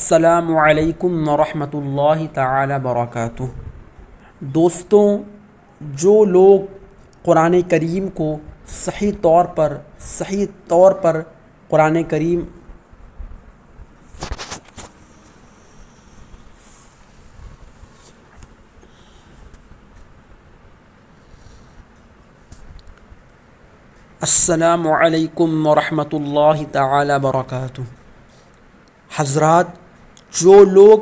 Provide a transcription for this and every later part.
السلام علیکم ورحمۃ اللہ تعالی وبرکاتہ۔ دوستوں، جو لوگ قرآن کریم کو صحیح طور پر قرآن کریم السلام علیکم ورحمۃ اللہ تعالی وبرکاتہ۔ حضرات، جو لوگ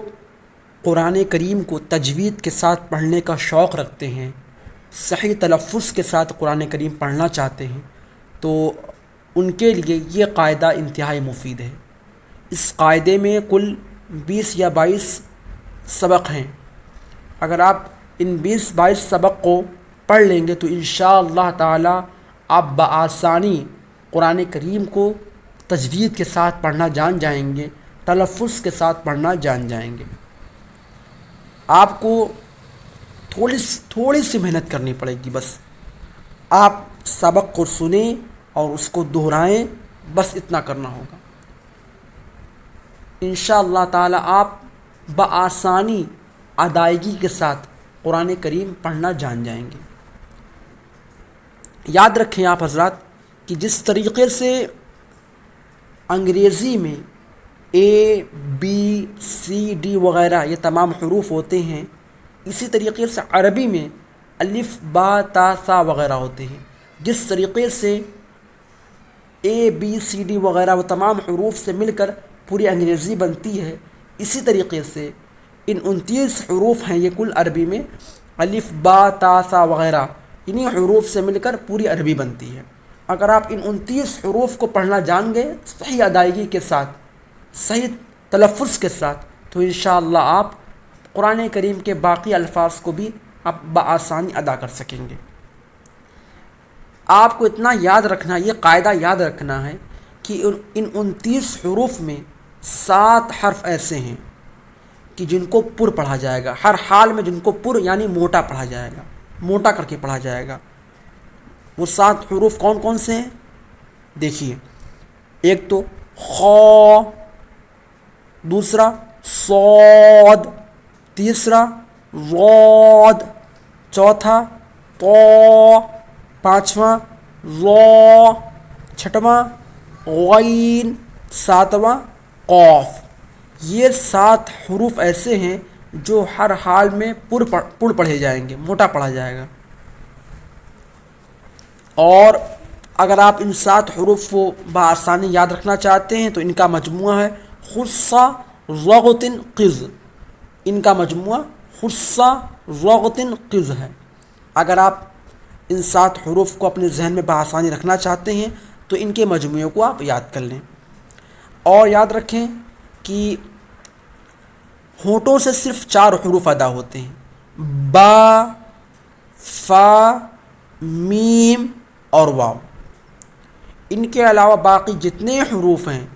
قرآن کریم کو تجوید کے ساتھ پڑھنے کا شوق رکھتے ہیں، صحیح تلفظ کے ساتھ قرآن کریم پڑھنا چاہتے ہیں، تو ان کے لیے یہ قاعدہ انتہائی مفید ہے۔ اس قاعدے میں کل 20 یا 22 سبق ہیں۔ اگر آپ ان 20-22 سبق کو پڑھ لیں گے تو انشاءاللہ تعالی آپ بآسانی قرآن کریم کو تجوید کے ساتھ پڑھنا جان جائیں گے، تلفظ کے ساتھ پڑھنا جان جائیں گے۔ آپ کو تھوڑی سی محنت کرنی پڑے گی، بس آپ سبق کو سنیں اور اس کو دہرائیں، بس اتنا کرنا ہوگا۔ انشاءاللہ تعالی آپ بآسانی ادائیگی کے ساتھ قرآن کریم پڑھنا جان جائیں گے۔ یاد رکھیں آپ حضرات کہ جس طریقے سے انگریزی میں A B C D وغیرہ یہ تمام حروف ہوتے ہیں، اسی طریقے سے عربی میں الف با تا ثا وغیرہ ہوتے ہیں۔ جس طریقے سے A B C D وغیرہ وہ تمام حروف سے مل کر پوری انگریزی بنتی ہے، اسی طریقے سے ان 29 حروف ہیں یہ کل عربی میں، الف با تا ثا وغیرہ انہی حروف سے مل کر پوری عربی بنتی ہے۔ اگر آپ ان 29 حروف کو پڑھنا جان گئے صحیح ادائیگی کے ساتھ، صحیح تلفظ کے ساتھ، تو انشاءاللہ آپ قرآن کریم کے باقی الفاظ کو بھی آپ بآسانی ادا کر سکیں گے۔ آپ کو اتنا یاد رکھنا، یہ قاعدہ یاد رکھنا ہے کہ ان 29 حروف میں 7 حرف ایسے ہیں کہ جن کو پر پڑھا جائے گا، ہر حال میں جن کو پر یعنی موٹا پڑھا جائے گا، موٹا کر کے پڑھا جائے گا۔ وہ 7 حروف کون کون سے ہیں؟ دیکھیے، ایک تو خا، دوسرا صاد، تیسرا ضاد، چوتھا طا، پانچواں ظا، چھٹواں غین، ساتواں قاف۔ یہ 7 حروف ایسے ہیں جو ہر حال میں پر پڑھے جائیں گے، موٹا پڑھا جائے گا۔ اور اگر آپ ان 7 حروف کو بآسانی یاد رکھنا چاہتے ہیں تو ان کا مجموعہ ہے خص ضغط قز۔ ان کا مجموعہ خص ضغط قز ہے۔ اگر آپ ان 7 حروف کو اپنے ذہن میں بآسانی رکھنا چاہتے ہیں تو ان کے مجموعے کو آپ یاد کر لیں۔ اور یاد رکھیں کہ ہونٹوں سے صرف 4 حروف ادا ہوتے ہیں، با، فا، میم اور واو۔ ان کے علاوہ باقی جتنے حروف ہیں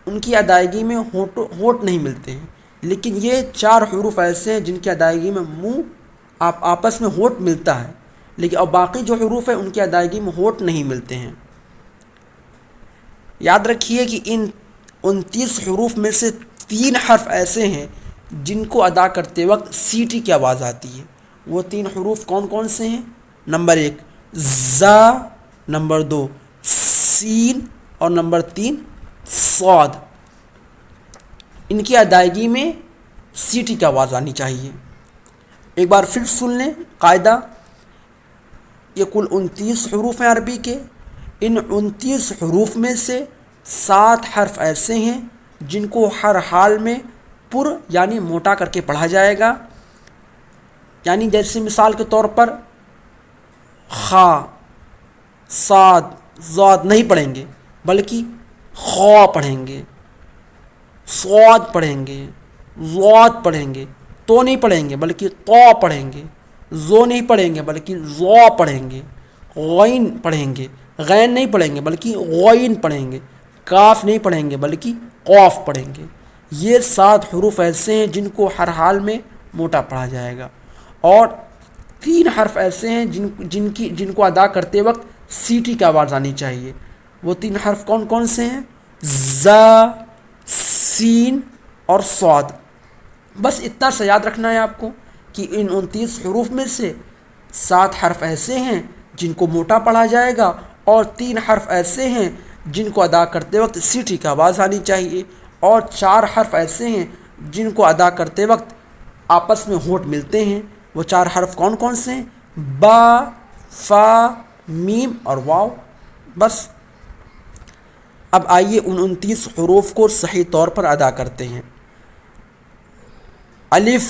ان کی ادائیگی میں ہونٹ نہیں ملتے ہیں، لیکن یہ 4 حروف ایسے ہیں جن کی ادائیگی میں منہ آپس میں ہونٹ ملتا ہے، لیکن اور باقی جو حروف ہیں ان کی ادائیگی میں ہونٹ نہیں ملتے ہیں۔ یاد رکھیے کہ ان 29 حروف میں سے 3 حرف ایسے ہیں جن کو ادا کرتے وقت سیٹی کی آواز آتی ہے۔ وہ 3 حروف کون کون سے ہیں؟ نمبر 1 زا، نمبر 2 سین اور نمبر 3 صاد۔ ان کی ادائیگی میں سیٹی کی آواز آنی چاہیے۔ ایک بار پھر سن لیں قاعدہ، یہ کل 29 حروف ہیں عربی کے۔ ان 29 حروف میں سے 7 حرف ایسے ہیں جن کو ہر حال میں پر یعنی موٹا کر کے پڑھا جائے گا، یعنی جیسے مثال کے طور پر خا، صاد، ضاد نہیں پڑھیں گے بلکہ خا پڑھیں گے، صاد پڑھیں گے، ضاد پڑھیں گے، تو نہیں پڑھیں گے بلکہ طا پڑھیں گے، زو نہیں پڑھیں گے بلکہ ضا پڑھیں گے، غین پڑھیں گے، غین نہیں پڑھیں گے بلکہ غین پڑھیں گے، کاف نہیں پڑھیں گے بلکہ قاف پڑھیں گے۔ یہ 7 حروف ایسے ہیں جن کو ہر حال میں موٹا پڑھا جائے گا، اور 3 حرف ایسے ہیں جن کو ادا کرتے وقت سیٹی کی آواز آنی چاہیے۔ وہ 3 حرف کون کون سے ہیں؟ ز، سین اور صاد. بس اتنا سا یاد رکھنا ہے آپ کو کہ ان 29 حروف میں سے 7 حرف ایسے ہیں جن کو موٹا پڑھا جائے گا، اور 3 حرف ایسے ہیں جن کو ادا کرتے وقت سیٹی کی آواز آنی چاہیے، اور 4 حرف ایسے ہیں جن کو ادا کرتے وقت آپس میں ہونٹ ملتے ہیں. وہ 4 حرف کون کون سے ہیں؟ با، فا، میم اور واو. بس اب آئیے ان 29 حروف کو صحیح طور پر ادا کرتے ہیں. الف،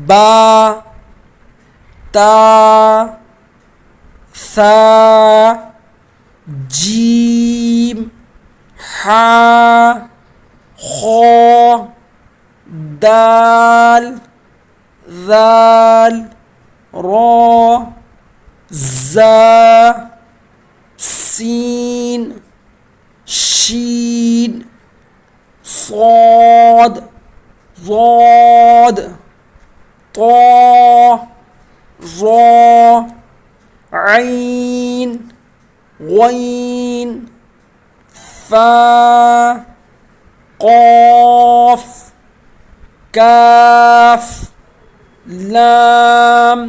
با، تا، ثا، جیم، حا، خا، دال، ذال، را، زا، سین، شین، صاد، ضاد، طا، ظا، عین، غین، فا، قاف، کاف، لام،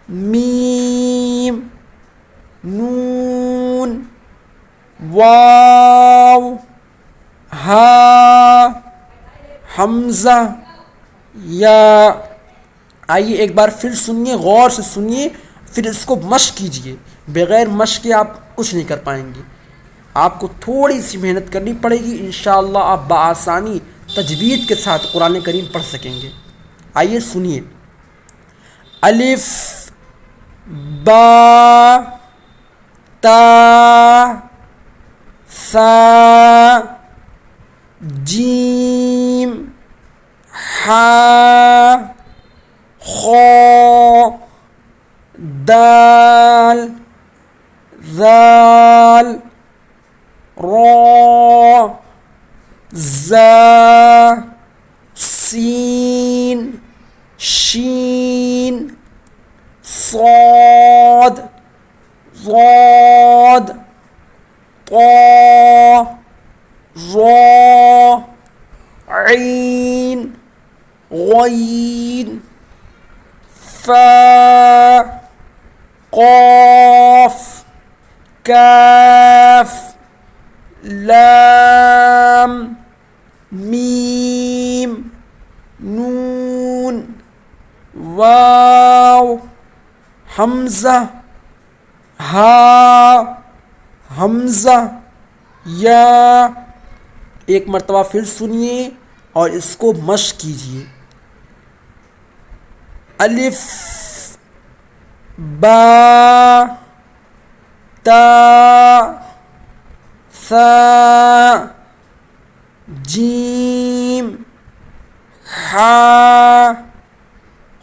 میم، نون، واو، ہا، حمزہ، یا. آئیے ایک بار پھر سنیے، غور سے سنیے، پھر اس کو مشق کیجیے. بغیر مشق کے آپ کچھ نہیں کر پائیں گے، آپ کو تھوڑی سی محنت کرنی پڑے گی. انشاءاللہ آپ بآسانی تجوید کے ساتھ قرآن کریم پڑھ سکیں گے. آئیے سنیے. الف، با، تا، ثا، جیم، حا، خا، دال، ذال، را، زا، سین، شین، صاد، ضاد، طا، ظا، عین، غین، فا، قاف، کاف، لام، میم، نون، واو، حمزہ، ہا، حمزہ، یا. ایک مرتبہ پھر سنیے اور اس کو مشق کیجیے. الف، با، تا، ثا، جیم، حا،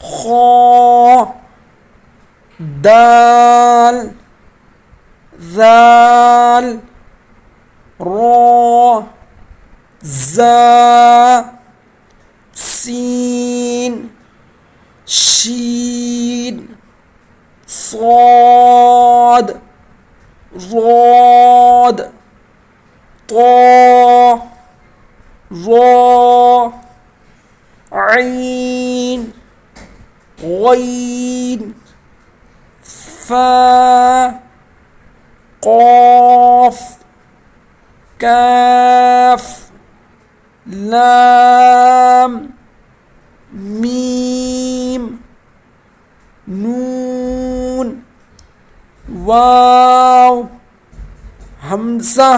خا، دال، ذال، را، زا، سین، شین، صاد، ضاد، طا، ظا، عین، غین، فا، قاف، کاف، لام، میم، نون، واو، حمزہ،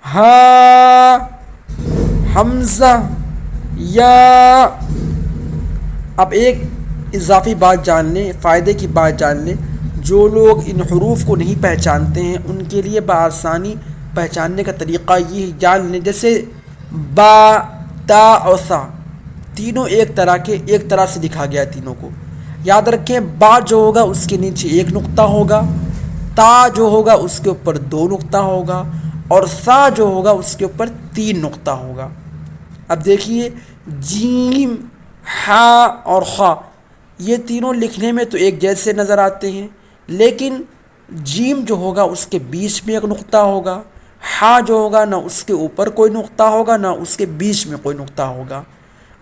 ہا، حمزہ، یا. اب ایک اضافی بات جان لیں، فائدے کی بات جان لیں. جو لوگ ان حروف کو نہیں پہچانتے ہیں ان کے لیے بآسانی پہچاننے کا طریقہ یہ جان لیں. جیسے با، تا اور ثا تینوں ایک طرح سے لکھا گیا. تینوں کو یاد رکھیں. با جو ہوگا اس کے نیچے 1 نقطہ ہوگا، تا جو ہوگا اس کے اوپر 2 نقطہ ہوگا، اور ثا جو ہوگا اس کے اوپر 3 نقطہ ہوگا. اب دیکھیے، جیم، حا اور خا یہ تینوں لکھنے میں تو ایک جیسے نظر آتے ہیں، لیکن جیم جو ہوگا اس کے بیچ میں 1 نقطہ ہوگا، ہا جو ہوگا نہ اس کے اوپر کوئی نقطہ ہوگا نہ اس کے بیچ میں کوئی نقطہ ہوگا،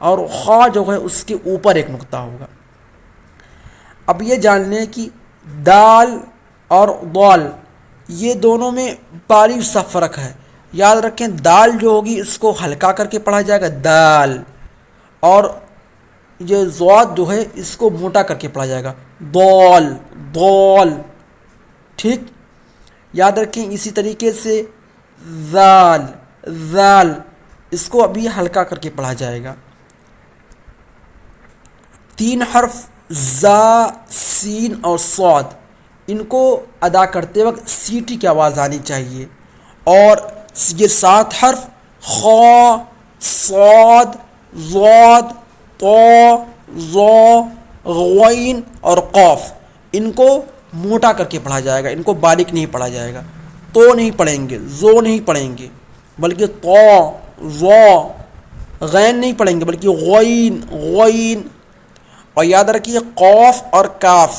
اور خا جو ہے اس کے اوپر ایک نقطہ ہوگا۔ اب یہ جان لیں کہ دال اور ضال یہ دونوں میں باریک سا فرق ہے۔ یاد رکھیں دال جو ہوگی اس کو ہلکا کر کے پڑھا جائے گا دال، اور یہ ضاد جو ہے اس کو موٹا کر کے پڑھا جائے گا ضال ضال، ٹھیک۔ یاد رکھیں اسی طریقے سے ذال ذال، اس کو ابھی ہلکا کر کے پڑھا جائے گا۔ تین حرف زا، سین اور صاد، ان کو ادا کرتے وقت سیٹی کی آواز آنی چاہیے، اور یہ 7 حرف خا، صاد، ضاد، طا، ظا، غین اور قاف، ان کو موٹا کر کے پڑھا جائے گا، ان کو باریک نہیں پڑھا جائے گا۔ تو نہیں پڑھیں گے، زو نہیں پڑھیں گے بلکہ طا، ظا، غین نہیں پڑھیں گے بلکہ غین غین۔ اور یاد رکھیے قاف اور کاف،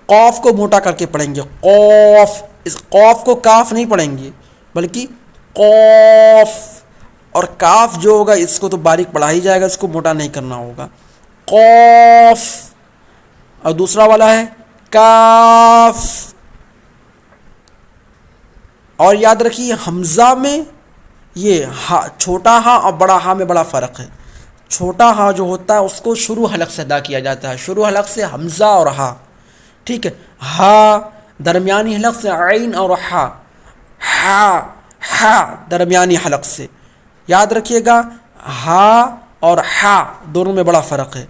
قاف کو موٹا کر کے پڑھیں گے قاف، اس قاف کو کاف نہیں پڑھیں گے بلکہ قاف، اور کاف جو ہوگا اس کو تو باریک پڑھا ہی جائے گا، اس کو موٹا نہیں کرنا ہوگا قاف۔ اور دوسرا والا ہے کاف۔ اور یاد رکھیے حمزہ میں یہ چھوٹا ہا اور بڑا ہا میں بڑا فرق ہے۔ چھوٹا ہا جو ہوتا ہے اس کو شروع حلق سے ادا کیا جاتا ہے، شروع حلق سے حمزہ اور ہا، ٹھیک ہے۔ ہا درمیانی حلق سے عین اور ہا، ہا ہا درمیانی حلق سے۔ یاد رکھیے گا ہا اور ہا دونوں میں بڑا فرق ہے۔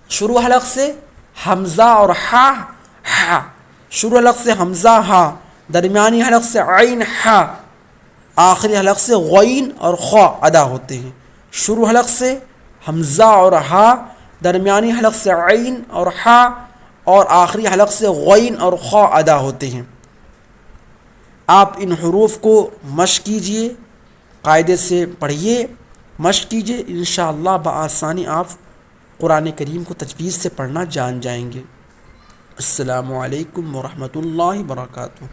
شروع حلق سے حمزہ اور ہا، ہا، شروع حلق سے حمزہ ہا، درمیانی حلق سے عین ہا، آخری حلق سے غین اور خا ادا ہوتے ہیں۔ شروع حلق سے حمزہ اور ہا، درمیانی حلق سے عین اور ہا، اور آخری حلق سے غین اور خا ادا ہوتے ہیں۔ آپ ان حروف کو مشق کیجئے، قاعدے سے پڑھیے، مشق کیجئے، انشاءاللہ بآسانی آپ قرآن کریم کو تجوید سے پڑھنا جان جائیں گے۔ السلام علیکم ورحمۃ اللہ وبرکاتہ۔